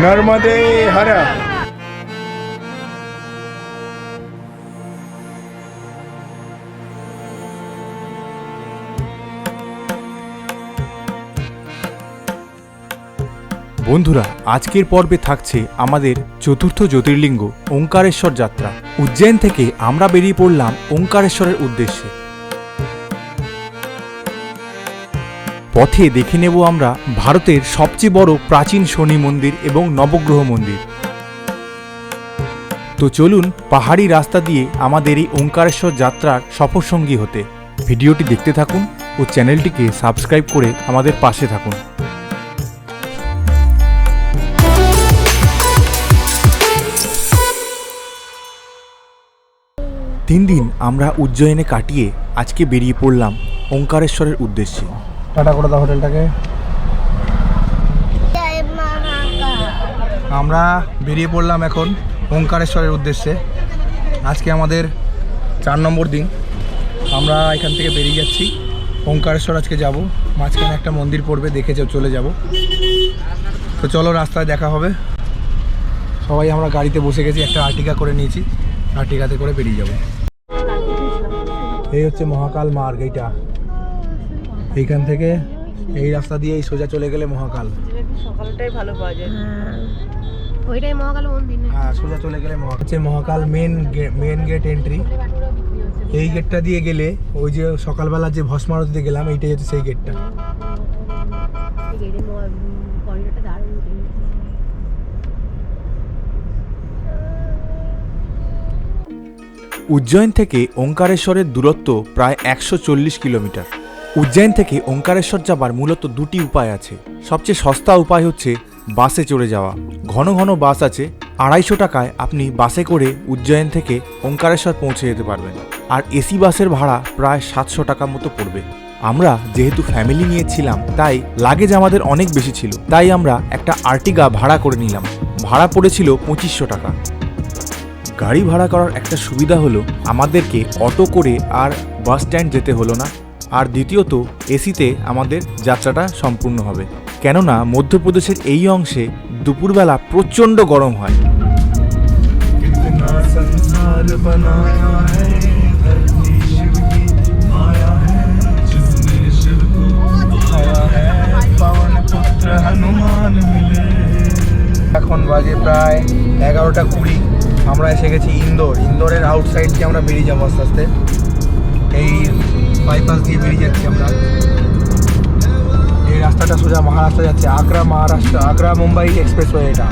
নর্মদে হরা। বন্ধুরা, আজকের পর্বে থাকছে আমাদের চতুর্থ জ্যোতির্লিঙ্গ ওঙ্কারেশ্বর যাত্রা। উজ্জয়ন থেকে আমরা বেরিয়ে পড়লাম ওঙ্কারেশ্বরের উদ্দেশ্যে। পথে দেখে নেব আমরা ভারতের সবচেয়ে বড় প্রাচীন শনি মন্দির এবং নবগ্রহ মন্দির। তো চলুন পাহাড়ি রাস্তা দিয়ে আমাদের এই ওঙ্কারেশ্বর যাত্রার সফরসঙ্গী হতে। ভিডিওটি দেখতে থাকুন ও চ্যানেলটিকে সাবস্ক্রাইব করে আমাদের পাশে থাকুন। 3 দিন আমরা উজ্জয়নে কাটিয়ে আজকে বেরিয়ে পড়লাম ওঙ্কারেশ্বরের উদ্দেশ্যে। টাটা করে দাও হোটেলটাকে। আমরা বেরিয়ে পড়লাম এখন ওঙ্কারেশ্বরের উদ্দেশ্যে। আজকে আমাদের 4 নম্বর দিন। আমরা এখান থেকে বেরিয়ে যাচ্ছি ওঙ্কারেশ্বর। আজকে যাব, মাঝখানে একটা মন্দির পড়বে, দেখে চলে যাব। তো চলো, রাস্তায় দেখা হবে। সবাই আমরা গাড়িতে বসে গেছি, একটা আর্টিকা করে নিয়েছি, আর্টিকাতে করে বেরিয়ে যাব। এই হচ্ছে মহাকাল মার্গ। এইখান থেকে এই রাস্তা দিয়ে সোজা চলে গেলে মহাকাল। সকালটাই ভালো পাওয়া যায়। ওইটাই মহাকাল মন্দির। হ্যাঁ, সোজা চলে গেলে হচ্ছে মহাকাল মেন গেট এন্ট্রি। এই গেটটা দিয়ে গেলে ওই যে সকালবেলা যে ভস্মারতিতে গেলাম, এইটাই হচ্ছে সেই গেটটা। উজ্জয়ন থেকে ওঙ্কারেশ্বরের দূরত্ব প্রায় 140 কিলোমিটার। উজ্জয়ন থেকে ওঙ্কারেশ্বর যাবার মূলত 2টি উপায় আছে। সবচেয়ে সস্তা উপায় হচ্ছে বাসে চড়ে যাওয়া। ঘন ঘন বাস আছে। 250 টাকায় আপনি বাসে করে উজ্জয়ন থেকে ওঙ্কারেশ্বর পৌঁছে যেতে পারবেন। আর এসি বাসের ভাড়া প্রায় 700 টাকা মতো পড়বে। আমরা যেহেতু ফ্যামিলি নিয়েছিলাম, তাই লাগেজ আমাদের অনেক বেশি ছিল, তাই আমরা একটা আর্টিগা ভাড়া করে নিলাম। ভাড়া পড়েছিল 2500 টাকা। গাড়ি ভাড়া করার একটা সুবিধা হলো আমাদেরকে অটো করে আর বাস স্ট্যান্ড যেতে হলো না। আর দ্বিতীয়ত, এসিতে আমাদের যাত্রাটা সম্পূর্ণ হবে, কেননা মধ্যপ্রদেশের এই অংশে দুপুরবেলা প্রচণ্ড গরম হয়। এখন বাজে প্রায় 11টা 20। আমরা এসে গেছি ইন্দোরের আউটসাইড দিয়ে আমরা বেরিয়ে যাবো আস্তে আস্তে। এই বাইপাস দিয়ে বেরিয়ে যাচ্ছি আমরা। এই রাস্তাটা সোজা মহারাষ্ট্র যাচ্ছে, আগ্রা মুম্বাই এক্সপ্রেসওয়ে। এটা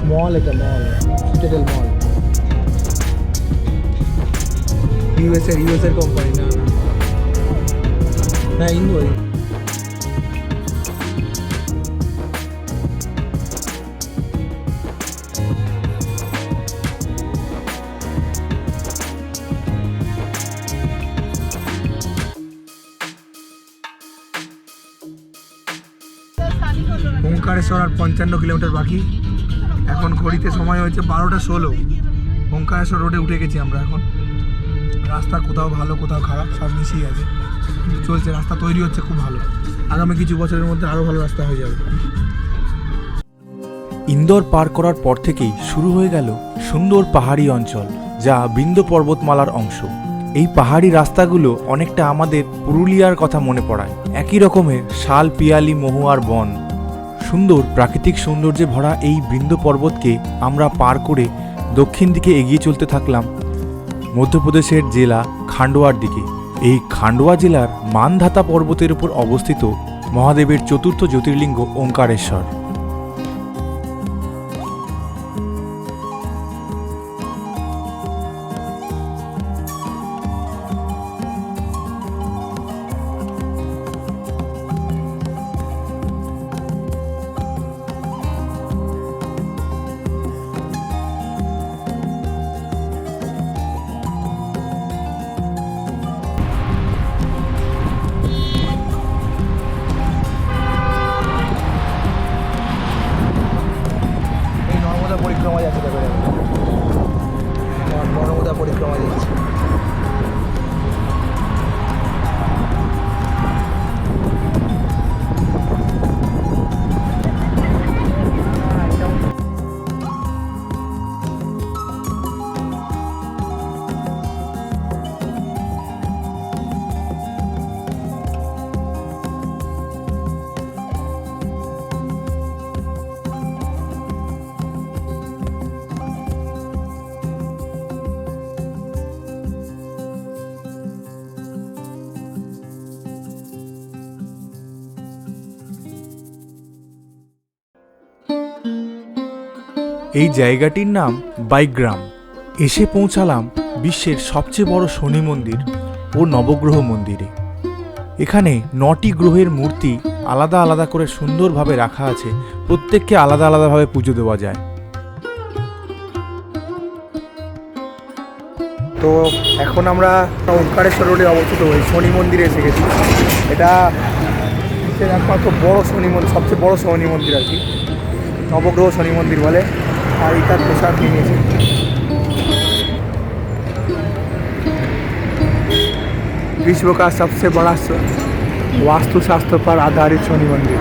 মল, এটা মল, সিটাডেল মল। ইউএসএর কোম্পানি। না ইন্দোর। ওঙ্কারেশ্বর আর 55 কিলোমিটার বাকি। এখন ঘড়িতে সময় হয়েছে 12টা 16। ওঙ্কারেশ্বর রোডে উঠে গেছি আমরা এখন। রাস্তা কোথাও ভালো কোথাও খারাপ, সব মিশিয়ে আছে, চলছে। রাস্তা তৈরি হচ্ছে খুব ভালো। আগামী কিছু বছরের মধ্যে আরও ভালো রাস্তা হয়ে যাবে। ইন্দোর পার করার পর থেকেই শুরু হয়ে গেল সুন্দর পাহাড়ি অঞ্চল, যা বিন্ধ্য পর্বতমালার অংশ। এই পাহাড়ি রাস্তাগুলো অনেকটা আমাদের পুরুলিয়ার কথা মনে পড়ায়। একই রকমের শাল, পিয়ালি, মহুয়ার বন, সুন্দর প্রাকৃতিক সৌন্দর্যে ভরা এই বিন্ধ্য পর্বতকে আমরা পার করে দক্ষিণ দিকে এগিয়ে চলতে থাকলাম মধ্যপ্রদেশের জেলা খান্ডোয়ার দিকে। এই খান্ডোয়া জেলার মানধাতা পর্বতের উপর অবস্থিত মহাদেবের চতুর্থ জ্যোতির্লিঙ্গ ওঙ্কারেশ্বর। চলে যাবে। নর্মদা পরিক্রমা দিচ্ছি। এই জায়গাটির নাম বাইগ্রাম। এসে পৌঁছালাম বিশ্বের সবচেয়ে বড় শনি মন্দির ও নবগ্রহ মন্দিরে। এখানে 9টি গ্রহের মূর্তি আলাদা আলাদা করে সুন্দরভাবে রাখা আছে, প্রত্যেককে আলাদা আলাদাভাবে পুজো দেওয়া যায়। তো এখন আমরা ওঙ্কারেশ্বর রোডে অবস্থিত হই শনি মন্দিরে এসে গেছি। এটা বিশ্বের একমাত্র বড় শনি মন্দির, সবচেয়ে বড় শনি মন্দির আর কি, নবগ্রহ শনি মন্দির বলে। আর এটার প্রসাদ নিয়েছি। विश्व का सबसे बड़ा वास्तुशास्त्र पर आधारित शनि मंदिर।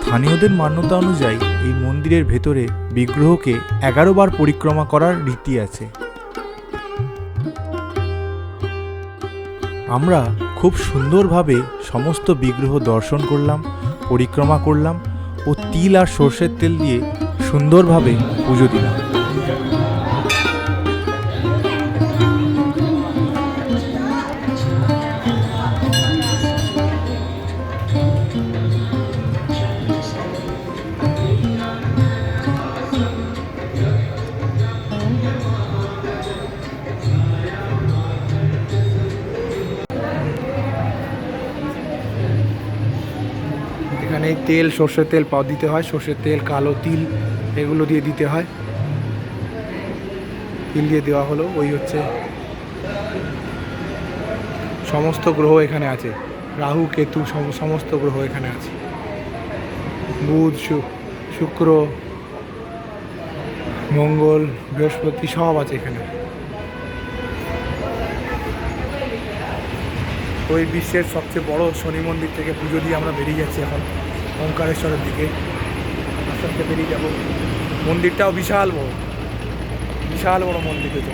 স্থানীয়দের মান্যতা অনুযায়ী এই মন্দিরের ভেতরে বিগ্রহকে 11 বার পরিক্রমা করার রীতি আছে। আমরা খুব সুন্দরভাবে সমস্ত বিগ্রহ দর্শন করলাম, পরিক্রমা করলাম ও তিল আর সর্ষের তেল দিয়ে সুন্দরভাবে পুজো দিলাম। এখানে তেল, সর্ষের তেল পাও দিতে হয়, সর্ষের তেল, কালো তিল এগুলো দিয়ে দিতে হয়। তিল দিয়ে দেওয়া হলো, ওই হচ্ছে সমস্ত গ্রহ এখানে আছে, রাহু কেতু সমস্ত গ্রহ এখানে আছে, বুধ শুক্র মঙ্গল বৃহস্পতি সব আছে এখানে। ওই বিশ্বের সবচেয়ে বড় শনি মন্দির থেকে পুজো দিয়ে আমরা বেরিয়ে যাচ্ছি এখন ওঙ্কারেশ্বরের দিকে। আস্তে আস্তে বেরিয়ে যাব। মন্দিরটাও বিশাল বড় মন্দির হয়েছে।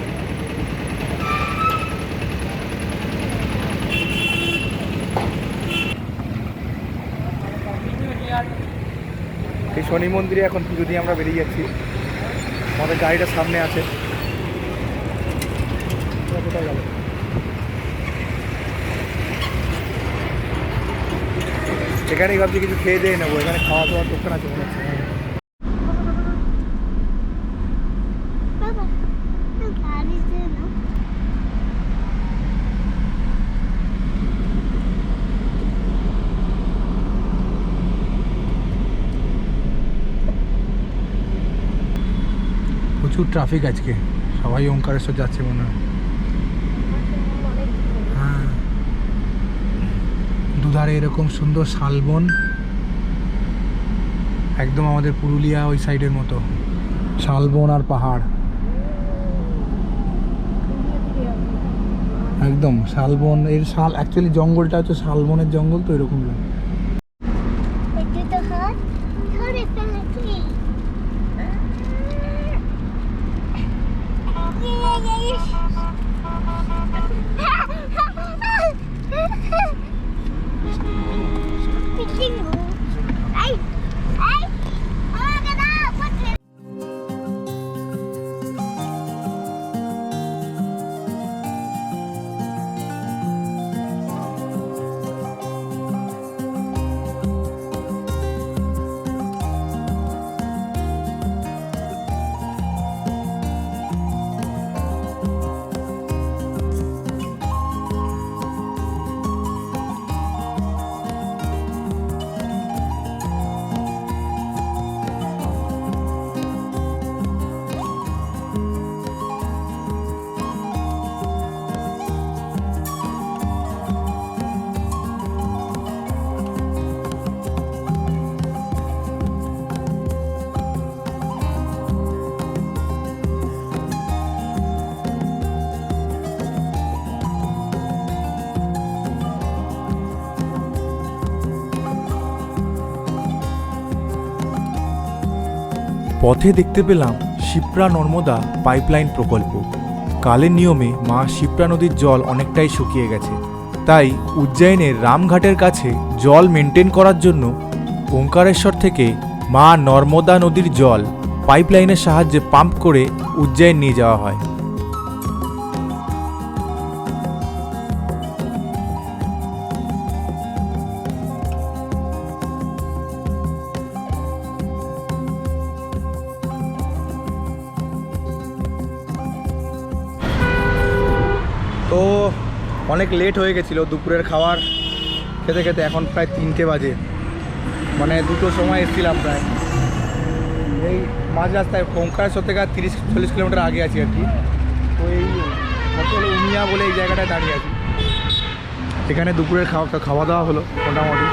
এই শনি মন্দিরে এখন পুজো দিয়ে আমরা বেরিয়ে যাচ্ছি। আমাদের গাড়িটা সামনে আছে। কোথায় গেল? এখানেই ভাবছি কিছু খেয়ে দিয়ে নেবো, এখানে খাওয়া দাওয়ার দোকান আছে মনে হচ্ছে। প্রচুর ট্রাফিক আজকে, সবাই ওঙ্কারেশ্বর যাচ্ছে মনে হয়। হ্যাঁ, দুধারে এরকম সুন্দর শালবন, একদম আমাদের পুরুলিয়া ওই সাইডের মতো শালবন আর পাহাড়, একদম শালবন। এর শাল অ্যাকচুয়ালি জঙ্গলটা হচ্ছে শালবনের জঙ্গল, তো এরকম লাগে। পথে দেখতে পেলাম শিপ্রা নর্মদা পাইপলাইন প্রকল্প। কালের নিয়মে মা শিপ্রা নদীর জল অনেকটাই শুকিয়ে গেছে, তাই উজ্জয়িনের রামঘাটের কাছে জল মেনটেন করার জন্য ওঙ্কারেশ্বর থেকে মা নর্মদা নদীর জল পাইপলাইনের সাহায্যে পাম্প করে উজ্জয়িন নিয়ে যাওয়া হয়। তো অনেক লেট হয়ে গেছিলো দুপুরের খাবার খেতে খেতে, এখন প্রায় 3টে বাজে, মানে 2টোর সময় এসেছিলাম প্রায়। এই মাঝ রাস্তায় ওঙ্কারেশ্বর থেকে 30-40 কিলোমিটার আগে আছি আর কি। তো এই হোটেল উমিয়া বলে এই জায়গাটায় দাঁড়িয়ে আছি। এখানে দুপুরের খাওয়া দাওয়া হলো মোটামুটি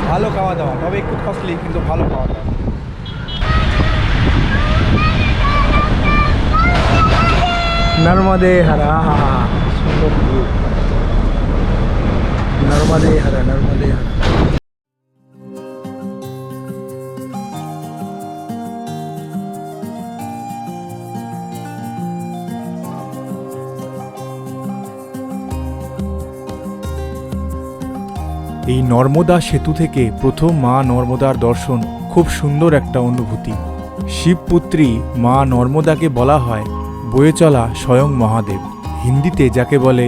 ভালো খাওয়া দাওয়া, তবে একটু কস্টলি কিন্তু ভালো খাওয়া দাওয়া। নর্মদে হরা, সুন্দর ভিউ, নর্মদে হরা, নর্মদে হরা। এই নর্মদা সেতু থেকে প্রথম মা নর্মদার দর্শন খুব সুন্দর একটা অনুভূতি। শিবপুত্রী মা নর্মদাকে বলা হয় বয়ে চলা স্বয়ং মহাদেব, হিন্দিতে যাকে বলে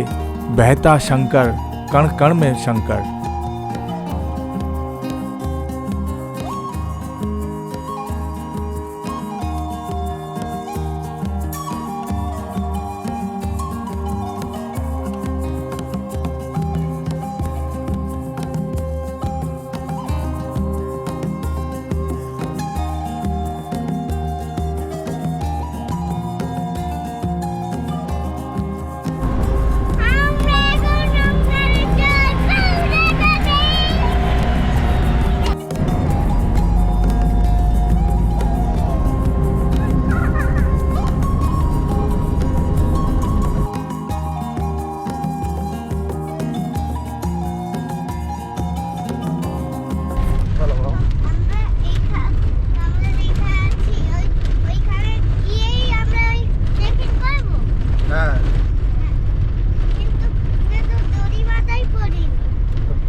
বেহতা শঙ্কর, কণ কণ মে শঙ্কর।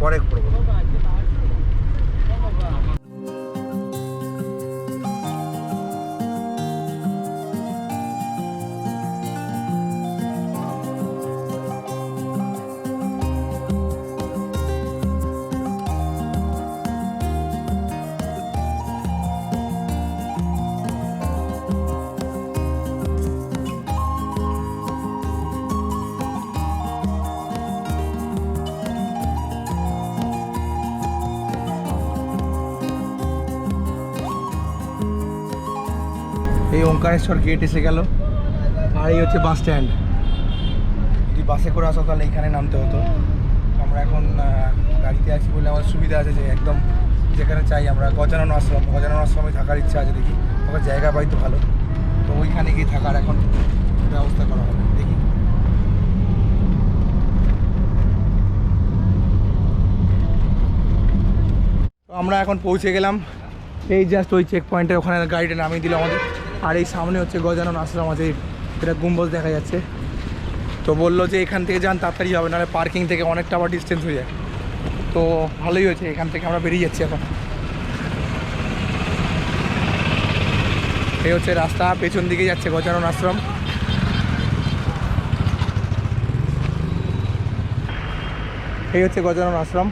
পরে করবো। এই ওঙ্কারেশ্বর গেট এসে গেল, আর এই হচ্ছে বাস স্ট্যান্ড। যদি বাসে করে আসো তাহলে এখানে নামতে হতো। আমরা এখন গাড়িতে আছি বলে আমার সুবিধা আছে যে একদম যেখানে চাই আমরা। গজানন আশ্রমে থাকার ইচ্ছা আছে, দেখি ওখানে জায়গা পাই তো ভালো, তো ওইখানে গিয়ে থাকার এখন ব্যবস্থা করা হবে, দেখি। তো আমরা এখন পৌঁছে গেলাম, এই জাস্ট ওই চেক পয়েন্টে ওখানে গাড়িটা নামিয়ে দিল আমাদের। আর এই সামনে হচ্ছে গজানন আশ্রম আছে, এটা গুম্বজ দেখা যাচ্ছে। তো বললো যে এখান থেকে যান তাড়াতাড়ি হবে, নাহলে পার্কিং থেকে অনেকটা আবার ডিস্টেন্স হয়ে যায়। তো ভালোই হয়েছে, এখান থেকে আমরা বেরিয়ে যাচ্ছি এখন। এই হচ্ছে রাস্তা, পেছন দিকে যাচ্ছে গজানন আশ্রম। এই হচ্ছে গজানন আশ্রম।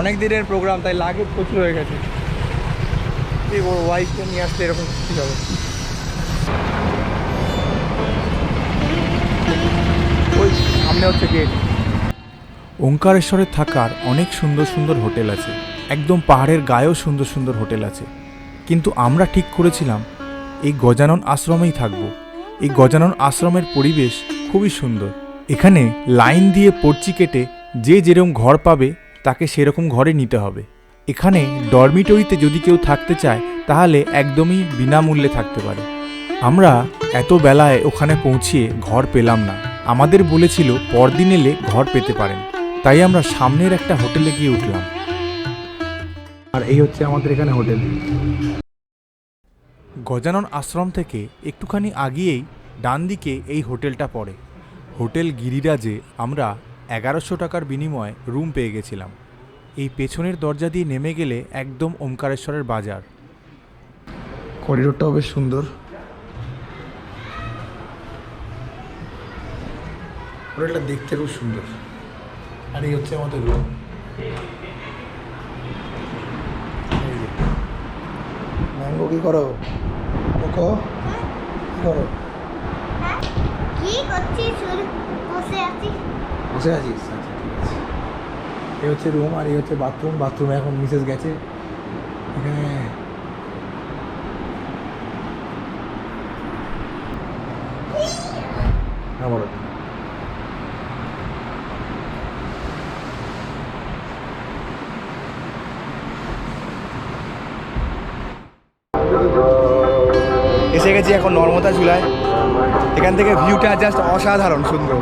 অনেক দিনের প্রোগ্রাম, তাই লাগেজ প্রচুর হয়ে গেছে। এই ওর ওয়াইফকে নিয়ে আসলে এরকম ঠিক হবে। ওই সামনে হচ্ছে গেট। ওঙ্কারেশ্বরে থাকার অনেক সুন্দর সুন্দর হোটেল আছে, একদম পাহাড়ের গায়েও সুন্দর সুন্দর হোটেল আছে, কিন্তু আমরা ঠিক করেছিলাম এই গজানন আশ্রমেই থাকব। এই গজানন আশ্রমের পরিবেশ খুবই সুন্দর। এখানে লাইন দিয়ে পর্চি কেটে যে যেরকম ঘর পাবে তাকে সেরকম ঘরে নিতে হবে। এখানে ডরমিটরিতে যদি কেউ থাকতে চায় তাহলে একদমই বিনামূল্যে থাকতে পারে। আমরা এত বেলায় ওখানে পৌঁছিয়ে ঘর পেলাম না, আমাদের বলেছিল পরদিন এলে ঘর পেতে পারেন, তাই আমরা সামনের একটা হোটেলে গিয়ে উঠলাম। আর এই হচ্ছে আমাদের এখানে হোটেল। গজানন আশ্রম থেকে একটুখানি আগিয়েই ডান দিকে এই হোটেলটা পড়ে। হোটেল গিরিরাজে আমরা 1100 টাকার বিনিময়ে রুম পেয়ে গেছিলাম। এই পেছনের দরজা দিয়ে নেমে গেলে একদম ওমকারেশ্বরের বাজার। করিডোরটাও বেশ সুন্দর। হোটেলটা দেখতে খুব সুন্দর। আর এই হচ্ছে আমাদের রুম। ম্যাঙ্গো কি করো? কি করো? কি করছিস? বসে আছি। বসে আছিস? আচ্ছা ঠিক আছে। এই হচ্ছে রুম আর এই হচ্ছে বাথরুম। বাথরুমে এখন মিসেস গেছে। এখানে বলো। এসে গেছি এখন নর্মদা ঝুলায়। এখান থেকে ভিউটা জাস্ট অসাধারণ সুন্দর।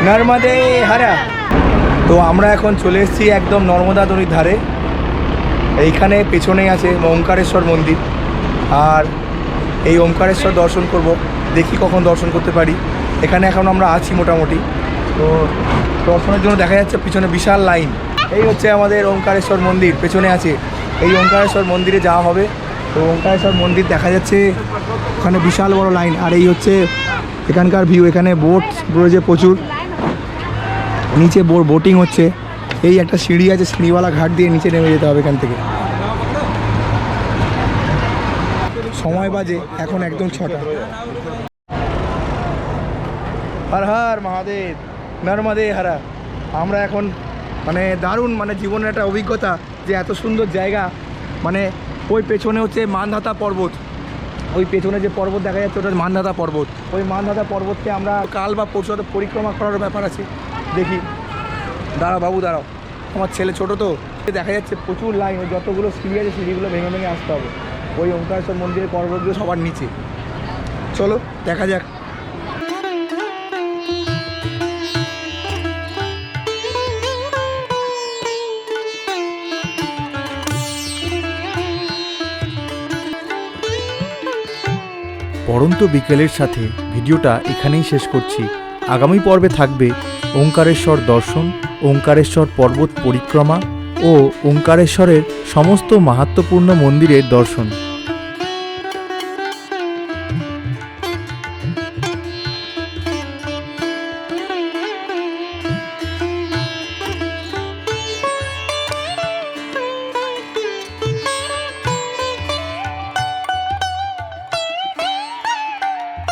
নর্মদে হারা। তো আমরা এখন চলে এসেছি একদম নর্মদা নদীর ধারে। এইখানে পেছনেই আছে ওমকারেশ্বর মন্দির। আর এই ওমকারেশ্বর দর্শন করব, দেখি কখন দর্শন করতে পারি। এখানে এখন আমরা আছি মোটামুটি। তো দর্শনের জন্য দেখা যাচ্ছে পিছনে বিশাল লাইন। এই হচ্ছে আমাদের ওমকারেশ্বর মন্দির, পেছনে আছে। এই ওমকারেশ্বর মন্দিরে যাওয়া হবে। তো ওমকারেশ্বর মন্দির দেখা যাচ্ছে, ওখানে বিশাল বড় লাইন। আর এই হচ্ছে এখানকার ভিউ। এখানে বোট রয়েছে প্রচুর, নিচে বোটিং হচ্ছে। এই একটা সিঁড়ি আছে, সিঁড়িওয়ালা ঘাট দিয়ে নিচে নেমে যেতে হবে এখান থেকে। সময় বাজে এখন একদম 6টা। হর হর মহাদেব, নর্মদে হারা। আমরা এখন দারুণ জীবনের একটা অভিজ্ঞতা যে এত সুন্দর জায়গা। ওই পেছনে হচ্ছে মানধাতা পর্বত। ওই পেছনে যে পর্বত দেখা যাচ্ছে ওটা মানধাতা পর্বত। ওই মানধাতা পর্বতকে আমরা কাল বা পরশু পরিক্রমা করার ব্যাপার আছে। দেখি, দাঁড়াও বাবু দাঁড়াও, আমার ছেলে ছোটো তো। দেখা যাচ্ছে প্রচুর লাইন। ওই যতগুলো সিঁড়ি আছে সিঁড়িগুলো ভেঙে ভেঙে আসতে হবে ওই ওমকারেশ্বর মন্দিরের পর্বতগুলো সবার নিচে। চলো দেখা যাক। পড়ন্ত বিকেলের সাথে ভিডিওটা এখানেই শেষ করছি। আগামী পর্বে থাকবে ওমকারেশ্বর দর্শন, ওমকারেশ্বর পর্বত পরিক্রমা ও ওমকারেশ্বরের সমস্ত মাহাত্ম্যপূর্ণ মন্দিরের দর্শন।